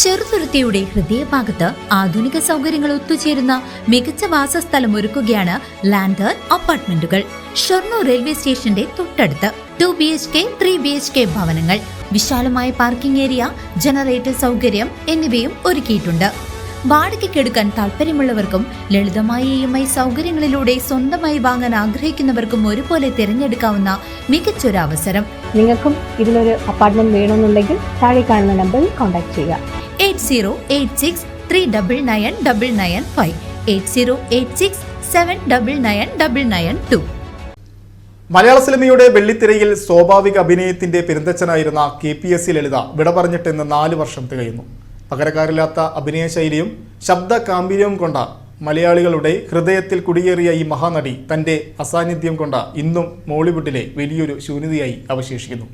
ചെറുതുരുത്തിയുടെ ഹൃദയഭാഗത്ത് ആധുനിക സൗകര്യങ്ങൾ ഒത്തുചേരുന്ന മികച്ച വാസസ്ഥലം ഒരുക്കുകയാണ് ലാൻഡർ അപ്പാർട്ട്മെന്റുകൾ. ഷൊർണൂർ റെയിൽവേ സ്റ്റേഷന്റെ തൊട്ടടുത്ത് 2 BHK 3 BHK ഭവനങ്ങൾ, വിശാലമായ പാർക്കിംഗ് ഏരിയ, ജനറേറ്റർ സൗകര്യം എന്നിവയും ഒരുക്കിയിട്ടുണ്ട്. വാടകയ്ക്കെടുക്കാൻ താല്പര്യമുള്ളവർക്കും ലളിതമായ EMI സൗകര്യങ്ങളിലൂടെ സ്വന്തമായി വാങ്ങാൻ ആഗ്രഹിക്കുന്നവർക്കും ഒരുപോലെ തിരഞ്ഞെടുക്കാവുന്ന മികച്ചൊരു അവസരം. നിങ്ങൾക്കും ഇതിലൊരു അപ്പാർട്ട്മെന്റ് വേണമെന്നുണ്ടെങ്കിൽ താഴെ കാണുന്ന നമ്പറിൽ കോൺടാക്ട് ചെയ്യുക. 8086399995 8086799992. മലയാള സിനിമയുടെ വെള്ളിത്തിരയിൽ സ്വാഭാവിക അഭിനയത്തിന്റെ പെരുന്തച്ഛനായിരുന്ന KPSC ലളിത വിട പറഞ്ഞിട്ട് ഇന്ന് 4 വർഷം തികയുന്നു. പകരക്കാരില്ലാത്ത അഭിനയ ശൈലിയും ശബ്ദ ഗാംഭീര്യവും കൊണ്ട മലയാളികളുടെ ഹൃദയത്തിൽ കുടിയേറിയ ഈ മഹാനടി തന്റെ അസാന്നിധ്യം കൊണ്ട് ഇന്നും മോളിവുഡിലെ വലിയൊരു ശൂന്യതയായി അവശേഷിക്കുന്നു.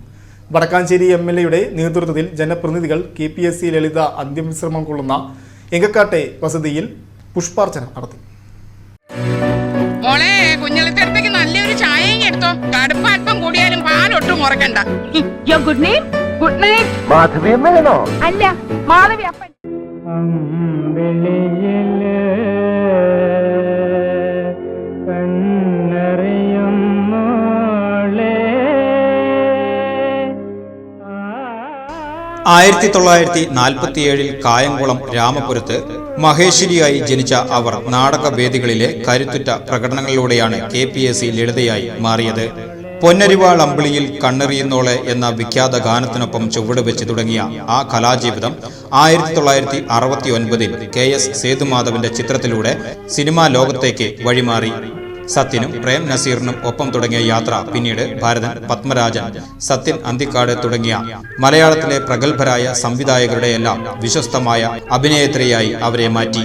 വടക്കാഞ്ചേരി MLA നേതൃത്വത്തിൽ ജനപ്രതിനിധികൾ KPSC ലളിത അന്ത്യവിശ്രമം കൊള്ളുന്ന എങ്കക്കാട്ടെ വസതിയിൽ പുഷ്പാർച്ചന നടത്തി. നല്ലൊരു ചായയും എടുത്തോ. കടുപ്പം കൂടിയാലും പാലൊട്ടും മുറക്കണ്ട. ഗുഡ് നൈറ്റ് മാധവി അമ്മയാണോ? അല്ല, മാധവി അപ്പൻ. ആയിരത്തി 1947 കായംകുളം രാമപുരത്ത് മഹേശ്വരിയായി ജനിച്ച അവർ നാടകവേദികളിലെ കരുത്തുറ്റ പ്രകടനങ്ങളിലൂടെയാണ് KPSC ലളിതയായി മാറിയത്. പൊന്നരിവാൾ അമ്പിളിയിൽ കണ്ണെറിയുന്നോളെ എന്ന വിഖ്യാത ഗാനത്തിനൊപ്പം ചുവടുവെച്ച് തുടങ്ങിയ ആ കലാജീവിതം 1969 KS സേതുമാധവന്റെ ചിത്രത്തിലൂടെ സിനിമാ ലോകത്തേക്ക് വഴിമാറി. സത്യനും പ്രേം നസീറിനും ഒപ്പം തുടങ്ങിയ യാത്ര പിന്നീട് ഭാരതൻ, പത്മരാജൻ, സത്യൻ അന്തിക്കാട് തുടങ്ങിയ മലയാളത്തിലെ പ്രഗത്ഭരായ സംവിധായകരുടെയെല്ലാം വിശ്വസ്തമായ അഭിനേത്രിയായി അവരെ മാറ്റി.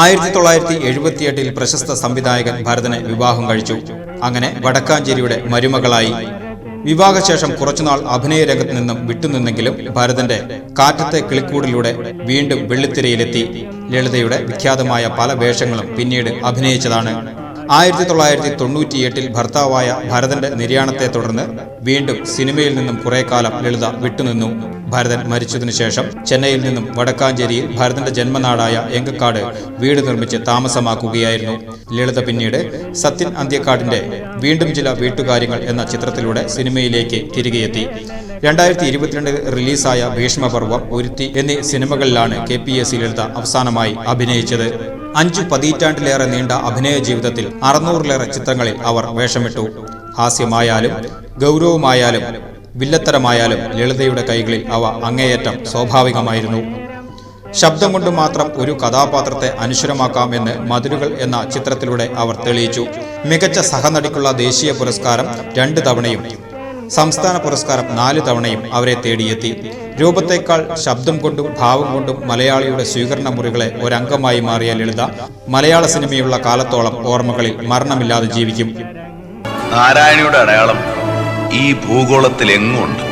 1978 പ്രശസ്ത സംവിധായകൻ ഭരതനെ വിവാഹം കഴിച്ചു. അങ്ങനെ വടക്കാഞ്ചേരിയുടെ മരുമകളായി. വിവാഹശേഷം കുറച്ചുനാൾ അഭിനയ രംഗത്ത് നിന്നും വിട്ടുനിന്നെങ്കിലും ഭരതന്റെ കാറ്റത്തെ കിളിക്കൂടിലൂടെ വീണ്ടും വെള്ളിത്തിരയിലെത്തി. ലളിതയുടെ വിഖ്യാതമായ പല വേഷങ്ങളും പിന്നീട് അഭിനയിച്ചതാണ്. 1998 ഭർത്താവായ ഭരതന്റെ നിര്യാണത്തെ തുടർന്ന് വീണ്ടും സിനിമയിൽ നിന്നും കുറെ കാലം ലളിത വിട്ടുനിന്നു. ഭരതൻ മരിച്ചതിനു ശേഷം ചെന്നൈയിൽ നിന്നും വടക്കാഞ്ചേരിയിൽ ഭരതന്റെ ജന്മനാടായ എങ്കക്കാട് വീട് നിർമ്മിച്ച് താമസമാക്കുകയായിരുന്നു. ലളിത പിന്നീട് സത്യൻ അന്ത്യക്കാടിന്റെ വീണ്ടും ചില വീട്ടുകാര്യങ്ങൾ എന്ന ചിത്രത്തിലൂടെ സിനിമയിലേക്ക് തിരികെയെത്തി. 2022 റിലീസായ ഭീഷ്മപർവം, ഒരുത്തി എന്നീ സിനിമകളിലാണ് KPSC ലളിത അവസാനമായി അഭിനയിച്ചത്. 5 പതിറ്റാണ്ടിലേറെ നീണ്ട അഭിനയ ജീവിതത്തിൽ 600-ലേറെ ചിത്രങ്ങളിൽ അവർ വേഷമിട്ടു. ഹാസ്യമായാലും ഗൗരവമായാലും വില്ലത്തരമായാലും ലളിതയുടെ കൈകളിൽ അവ അങ്ങേയറ്റം സ്വാഭാവികമായിരുന്നു. ശബ്ദം കൊണ്ട് മാത്രം ഒരു കഥാപാത്രത്തെ അനശ്വരമാക്കാമെന്ന് മതിലുകൾ എന്ന ചിത്രത്തിലൂടെ അവർ തെളിയിച്ചു. മികച്ച സഹനടിക്കുള്ള ദേശീയ പുരസ്കാരം 2 തവണയും സംസ്ഥാന പുരസ്കാരം 4 തവണയും അവരെ തേടിയെത്തി. രൂപത്തേക്കാൾ ശബ്ദം കൊണ്ടും ഭാവം കൊണ്ടും മലയാളിയുടെ സ്വീകരണ മുറികളെ ഒരംഗമായി മാറിയ ലളിത മലയാള സിനിമയുള്ള കാലത്തോളം ഓർമ്മകളിൽ മരണമില്ലാതെ ജീവിക്കും. നാരായണിയുടെ അടയാളം ഈ ഭൂഗോളത്തിൽ എങ്ങുണ്ട്.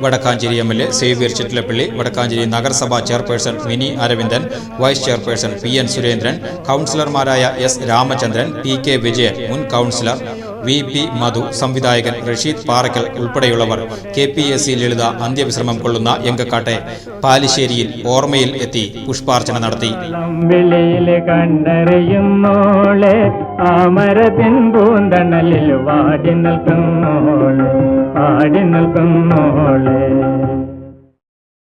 വടക്കാഞ്ചേരി MLA സേവ്യർ ചിറ്റിലപ്പള്ളി, വടക്കാഞ്ചേരി നഗരസഭാ chairperson Mini Aravindan, vice chairperson PN Surendran, കൗൺസിലർമാരായ S രാമചന്ദ്രൻ, PK വിജയൻ, മുൻ കൗൺസിലർ VP മധു, സംവിധായകൻ റഷീദ് പാറക്കൽ ഉൾപ്പെടെയുള്ളവർ KPSC ലളിത അന്ത്യവിശ്രമം കൊള്ളുന്ന എങ്കക്കാട്ടെ പാലിശ്ശേരിയിൽ ഓർമ്മയിൽ എത്തി പുഷ്പാർച്ചന നടത്തി. വാടി നിൽക്കുന്നോളെ